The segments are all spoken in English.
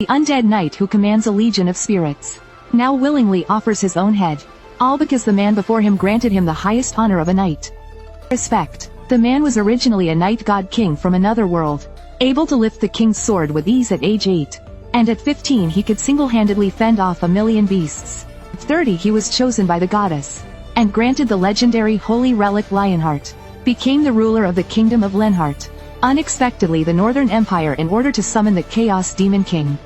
The undead knight who commands a legion of spirits, now willingly offers his own head, all because the man before him granted him the highest honor of a knight. Respect. The man was originally a knight god king from another world, able to lift the king's sword with ease at age 8, and at 15 he could single-handedly fend off 1,000,000 beasts. At 30 he was chosen by the goddess, and granted the legendary holy relic Lionheart, became the ruler of the kingdom of Lenheart, unexpectedly the Northern Empire, in order to summon the Chaos Demon King.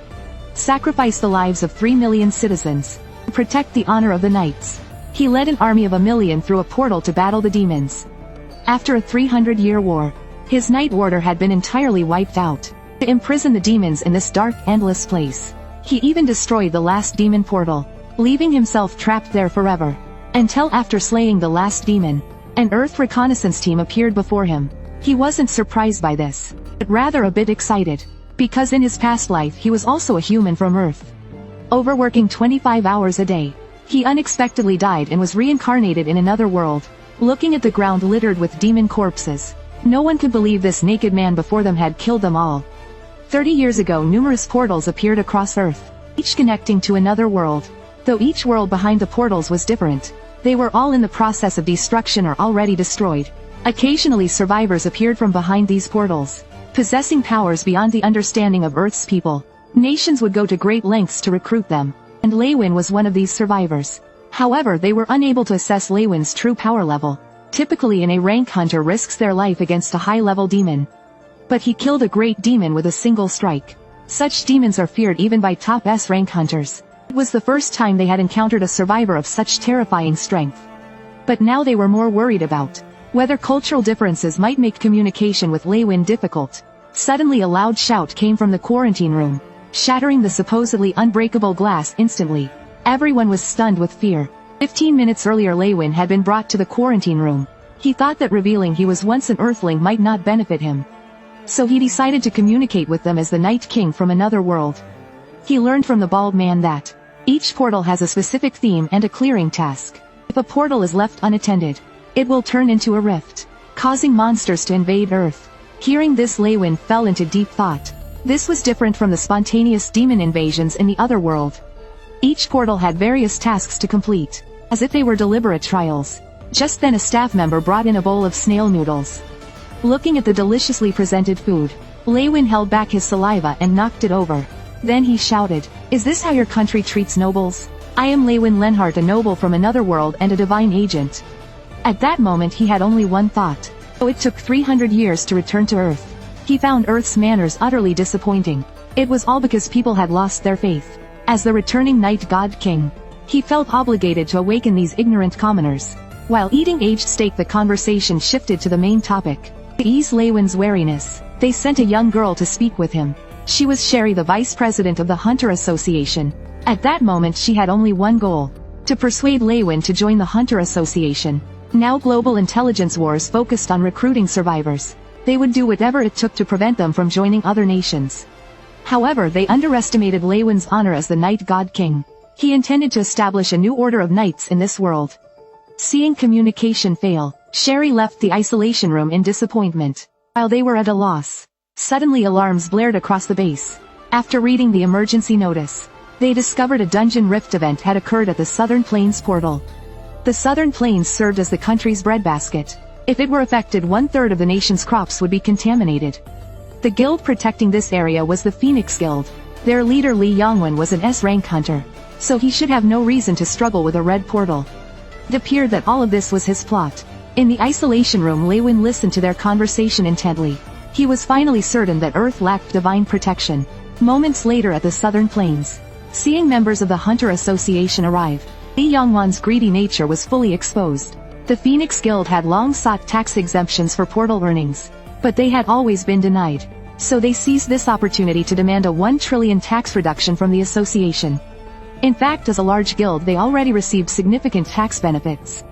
Sacrificed the lives of 3 million citizens, to protect the honor of the knights. He led an army of 1,000,000 through a portal to battle the demons. After a 300-year war, his Night Order had been entirely wiped out, to imprison the demons in this dark, endless place. He even destroyed the last demon portal, leaving himself trapped there forever. Until after slaying the last demon, an Earth reconnaissance team appeared before him. He wasn't surprised by this, but rather a bit excited, because in his past life he was also a human from Earth. Overworking 25 hours a day, he unexpectedly died and was reincarnated in another world. Looking at the ground littered with demon corpses, no one could believe this naked man before them had killed them all. 30 years ago numerous portals appeared across Earth, each connecting to another world. Though each world behind the portals was different, they were all in the process of destruction or already destroyed. Occasionally survivors appeared from behind these portals, possessing powers beyond the understanding of Earth's people. Nations would go to great lengths to recruit them, and Leywin was one of these survivors. However, they were unable to assess Leywin's true power level. Typically a rank hunter risks their life against a high-level demon. But he killed a great demon with a single strike. Such demons are feared even by top S rank hunters. It was the first time they had encountered a survivor of such terrifying strength. But now they were more worried about whether cultural differences might make communication with Leywin difficult. Suddenly a loud shout came from the quarantine room, shattering the supposedly unbreakable glass instantly. Everyone was stunned with fear. 15 minutes earlier Leywin had been brought to the quarantine room. He thought that revealing he was once an Earthling might not benefit him. So he decided to communicate with them as the Night King from another world. He learned from the bald man that each portal has a specific theme and a clearing task. If a portal is left unattended, it will turn into a rift, causing monsters to invade Earth. Hearing this, Leywin fell into deep thought. This was different from the spontaneous demon invasions in the other world. Each portal had various tasks to complete, as if they were deliberate trials. Just then a staff member brought in a bowl of snail noodles. Looking at the deliciously presented food, Leywin held back his saliva and knocked it over. Then he shouted, "Is this how your country treats nobles? I am Leywin Lenheart, a noble from another world and a divine agent." At that moment he had only one thought. Though it took 300 years to return to Earth, he found Earth's manners utterly disappointing. It was all because people had lost their faith. As the returning Night God King, he felt obligated to awaken these ignorant commoners. While eating aged steak, the conversation shifted to the main topic. To ease Leywin's wariness, they sent a young girl to speak with him. She was Sherry, the vice president of the Hunter Association. At that moment she had only one goal: to persuade Leywin to join the Hunter Association. Now global intelligence wars focused on recruiting survivors. They would do whatever it took to prevent them from joining other nations. However, they underestimated Leywin's honor as the Night God King. He intended to establish a new order of knights in this world. Seeing communication fail, Sherry left the isolation room in disappointment. While they were at a loss, suddenly alarms blared across the base. After reading the emergency notice, they discovered a dungeon rift event had occurred at the Southern Plains portal. The Southern Plains served as the country's breadbasket. If it were affected, 1/3 of the nation's crops would be contaminated. The guild protecting this area was the Phoenix Guild. Their leader Li Yongwen was an S-rank hunter, so he should have no reason to struggle with a red portal. It appeared that all of this was his plot. In the isolation room, Leywin listened to their conversation intently. He was finally certain that Earth lacked divine protection. Moments later at the Southern Plains, seeing members of the Hunter Association arrive, Li Yongwan's greedy nature was fully exposed. The Phoenix Guild had long sought tax exemptions for portal earnings, but they had always been denied. So they seized this opportunity to demand a 1 trillion tax reduction from the association. In fact, as a large guild they already received significant tax benefits.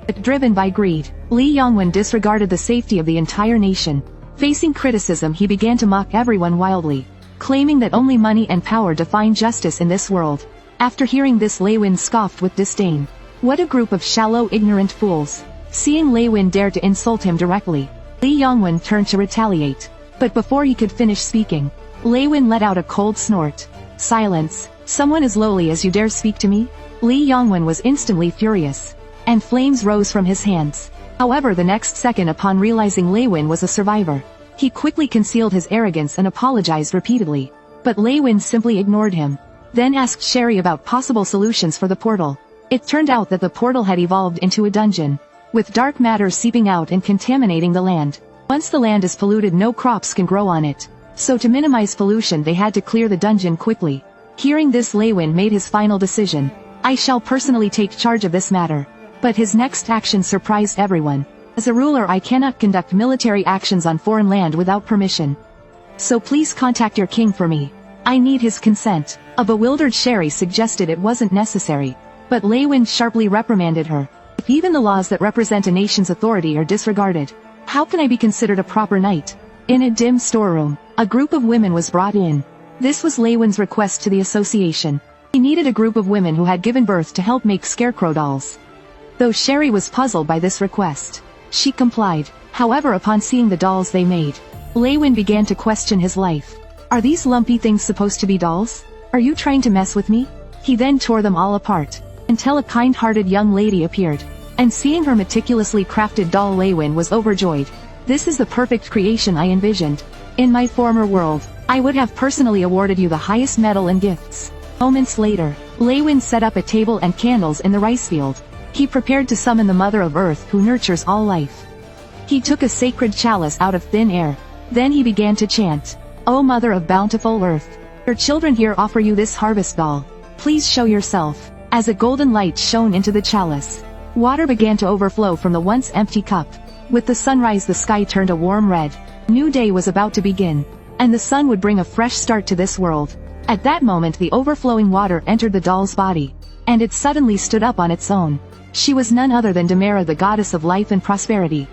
But driven by greed, Li Yongwen disregarded the safety of the entire nation. Facing criticism, he began to mock everyone wildly, claiming that only money and power define justice in this world. After hearing this, Leywin scoffed with disdain. What a group of shallow, ignorant fools. Seeing Leywin dare to insult him directly, Li Yongwen turned to retaliate. But before he could finish speaking, Leywin let out a cold snort. Silence. Someone as lowly as you dare speak to me? Li Yongwen was instantly furious. And flames rose from his hands. However, the next second upon realizing Lei Wen was a survivor, he quickly concealed his arrogance and apologized repeatedly. But Lei Wen simply ignored him. Then asked Sherry about possible solutions for the portal. It turned out that the portal had evolved into a dungeon, with dark matter seeping out and contaminating the land. Once the land is polluted, no crops can grow on it. So to minimize pollution, they had to clear the dungeon quickly. Hearing this, Lei Wen made his final decision. I shall personally take charge of this matter. But his next action surprised everyone. As a ruler, I cannot conduct military actions on foreign land without permission. So please contact your king for me. I need his consent. A bewildered Sherry suggested it wasn't necessary. But Lei Wen sharply reprimanded her. If even the laws that represent a nation's authority are disregarded, how can I be considered a proper knight? In a dim storeroom, a group of women was brought in. This was Lei Wen's request to the association. He needed a group of women who had given birth to help make scarecrow dolls. Though Sherry was puzzled by this request, she complied. However, upon seeing the dolls they made, Lei Wen began to question his life. Are these lumpy things supposed to be dolls? Are you trying to mess with me? He then tore them all apart, until a kind-hearted young lady appeared. And seeing her meticulously crafted doll, Lei Wen was overjoyed. This is the perfect creation I envisioned. In my former world, I would have personally awarded you the highest medal and gifts. Moments later, Lei Wen set up a table and candles in the rice field. He prepared to summon the Mother of Earth who nurtures all life. He took a sacred chalice out of thin air. Then he began to chant, O Mother of bountiful Earth, your children here offer you this harvest doll. Please show yourself. As a golden light shone into the chalice, water began to overflow from the once empty cup. With the sunrise, the sky turned a warm red. New day was about to begin, and the sun would bring a fresh start to this world. At that moment, the overflowing water entered the doll's body, and it suddenly stood up on its own. She was none other than Demera, the goddess of life and prosperity.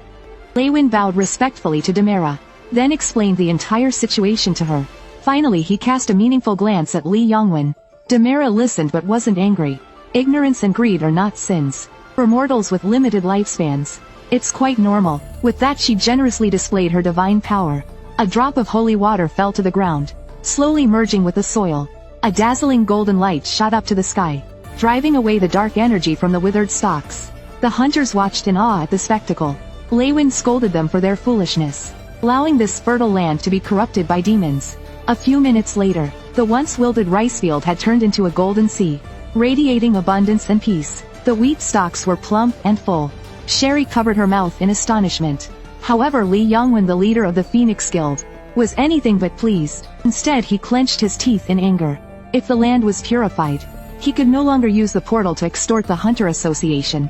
Lei Wen bowed respectfully to Demera, then explained the entire situation to her. Finally, he cast a meaningful glance at Li Yongwen. Demera listened but wasn't angry. Ignorance and greed are not sins. For mortals with limited lifespans, it's quite normal. With that, she generously displayed her divine power. A drop of holy water fell to the ground, slowly merging with the soil. A dazzling golden light shot up to the sky, driving away the dark energy from the withered stalks. The hunters watched in awe at the spectacle. Lei Wen scolded them for their foolishness, allowing this fertile land to be corrupted by demons. A few minutes later, the once wilted rice field had turned into a golden sea, radiating abundance and peace. The wheat stalks were plump and full. Sherry covered her mouth in astonishment. However, Li Yongwen, the leader of the Phoenix Guild, was anything but pleased. Instead, he clenched his teeth in anger. If the land was purified, he could no longer use the portal to extort the Hunter Association.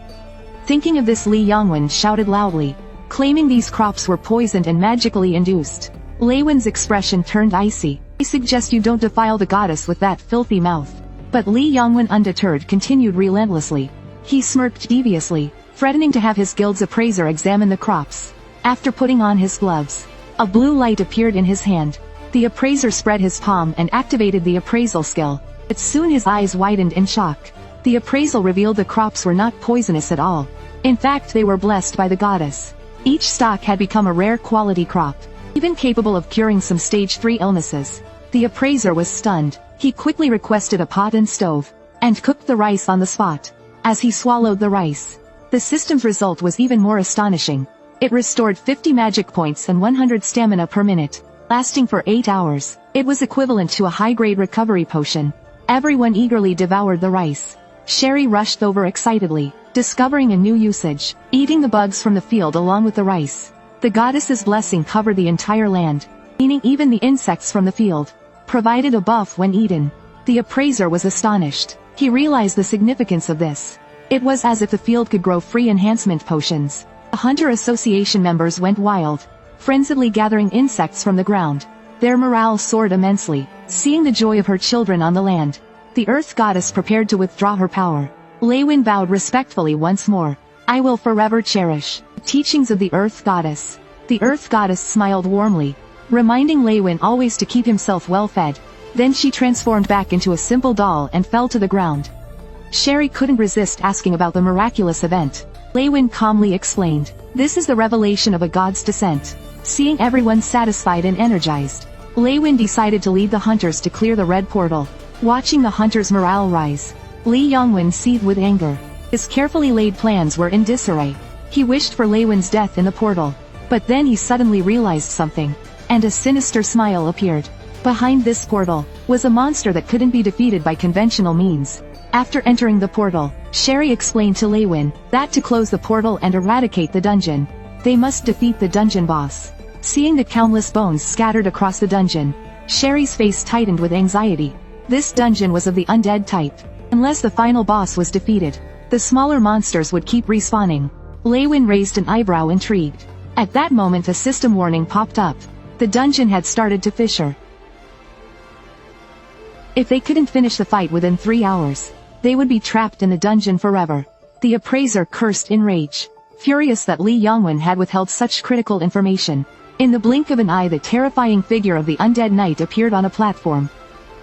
Thinking of this, Li Yongwen shouted loudly, claiming these crops were poisoned and magically induced. Lei Wen's expression turned icy. I suggest you don't defile the goddess with that filthy mouth. But Li Yongwen, undeterred, continued relentlessly. He smirked deviously, threatening to have his guild's appraiser examine the crops. After putting on his gloves, a blue light appeared in his hand. The appraiser spread his palm and activated the appraisal skill. But soon his eyes widened in shock. The appraisal revealed the crops were not poisonous at all. In fact, they were blessed by the goddess. Each stalk had become a rare quality crop, even capable of curing some stage 3 illnesses. The appraiser was stunned. He quickly requested a pot and stove, and cooked the rice on the spot. As he swallowed the rice, the system's result was even more astonishing. It restored 50 magic points and 100 stamina per minute, lasting for 8 hours. It was equivalent to a high-grade recovery potion. Everyone eagerly devoured the rice. Sherry rushed over excitedly, discovering a new usage, eating the bugs from the field along with the rice. The goddess's blessing covered the entire land, meaning even the insects from the field provided a buff when eaten. The appraiser was astonished. He realized the significance of this. It was as if the field could grow free enhancement potions. The Hunter Association members went wild, frenziedly gathering insects from the ground. Their morale soared immensely, seeing the joy of her children on the land. The Earth Goddess prepared to withdraw her power. Lei Wen bowed respectfully once more. I will forever cherish the teachings of the Earth Goddess. The Earth Goddess smiled warmly, reminding Lei Wen always to keep himself well fed. Then she transformed back into a simple doll and fell to the ground. Sherry couldn't resist asking about the miraculous event. Lei Wen calmly explained, this is the revelation of a god's descent. Seeing everyone satisfied and energized, Lei Wen decided to lead the hunters to clear the red portal. Watching the hunter's morale rise, Li Yongwen seethed with anger. His carefully laid plans were in disarray. He wished for Lei Wen's death in the portal. But then he suddenly realized something, and a sinister smile appeared. Behind this portal was a monster that couldn't be defeated by conventional means. After entering the portal, Sherry explained to Lei Wen that to close the portal and eradicate the dungeon, they must defeat the dungeon boss. Seeing the countless bones scattered across the dungeon, Sherry's face tightened with anxiety. This dungeon was of the undead type. Unless the final boss was defeated, the smaller monsters would keep respawning. Lei Wen raised an eyebrow, intrigued. At that moment a system warning popped up. The dungeon had started to fissure. If they couldn't finish the fight within 3 hours, they would be trapped in the dungeon forever. The appraiser cursed in rage, furious that Li Yongwen had withheld such critical information. In the blink of an eye the terrifying figure of the undead knight appeared on a platform,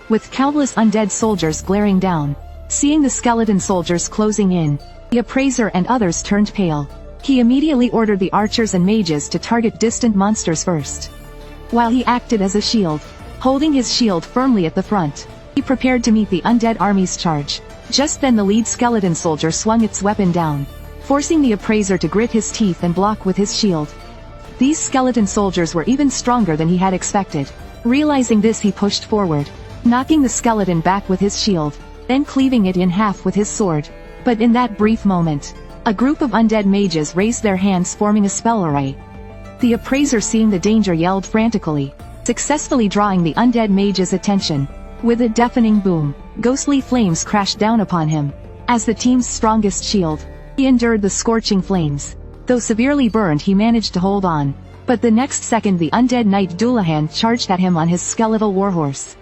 with countless undead soldiers glaring down. Seeing the skeleton soldiers closing in, the appraiser and others turned pale. He immediately ordered the archers and mages to target distant monsters first, while he acted as a shield, holding his shield firmly at the front. He prepared to meet the undead army's charge. Just then the lead skeleton soldier swung its weapon down, forcing the appraiser to grit his teeth and block with his shield. These skeleton soldiers were even stronger than he had expected. Realizing this, he pushed forward, knocking the skeleton back with his shield, then cleaving it in half with his sword. But in that brief moment, a group of undead mages raised their hands, forming a spell array. The appraiser, seeing the danger, yelled frantically, successfully drawing the undead mage's attention. With a deafening boom, ghostly flames crashed down upon him. As the team's strongest shield, he endured the scorching flames. Though severely burned, he managed to hold on. But the next second the undead knight Dullahan charged at him on his skeletal warhorse.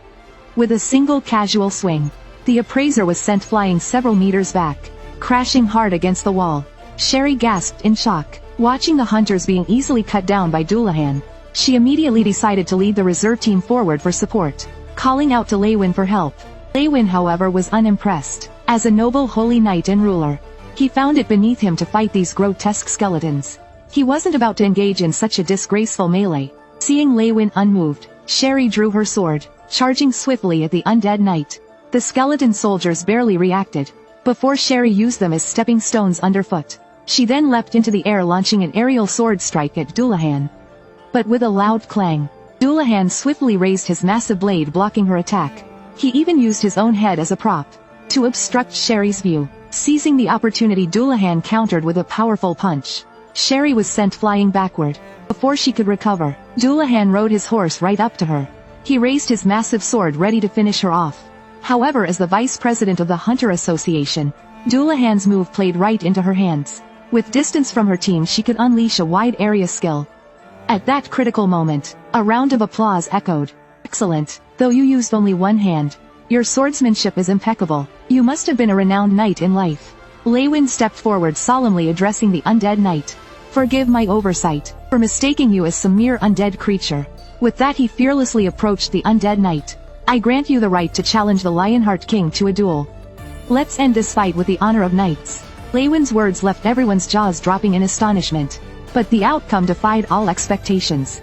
With a single casual swing, the appraiser was sent flying several meters back, crashing hard against the wall. Sherry gasped in shock, watching the hunters being easily cut down by Dullahan. She immediately decided to lead the reserve team forward for support, calling out to Lei Wen for help. Lei Wen, however, was unimpressed. As a noble holy knight and ruler, he found it beneath him to fight these grotesque skeletons. He wasn't about to engage in such a disgraceful melee. Seeing Lei Wen unmoved, Sherry drew her sword, charging swiftly at the undead knight. The skeleton soldiers barely reacted before Sherry used them as stepping stones underfoot. She then leapt into the air, launching an aerial sword strike at Dullahan. But with a loud clang, Dullahan swiftly raised his massive blade, blocking her attack. He even used his own head as a prop to obstruct Sherry's view. Seizing the opportunity, Dullahan countered with a powerful punch. Sherry was sent flying backward. Before she could recover, Dullahan rode his horse right up to her. He raised his massive sword, ready to finish her off. However, as the vice president of the Hunter Association, Dullahan's move played right into her hands. With distance from her team, she could unleash a wide area skill. At that critical moment, a round of applause echoed. Excellent, though you used only one hand. Your swordsmanship is impeccable. You must have been a renowned knight in life. Lei Wen stepped forward, solemnly addressing the undead knight. Forgive my oversight, for mistaking you as some mere undead creature. With that, he fearlessly approached the undead knight. I grant you the right to challenge the Lionheart King to a duel. Let's end this fight with the honor of knights. Lei Wen's words left everyone's jaws dropping in astonishment. But the outcome defied all expectations.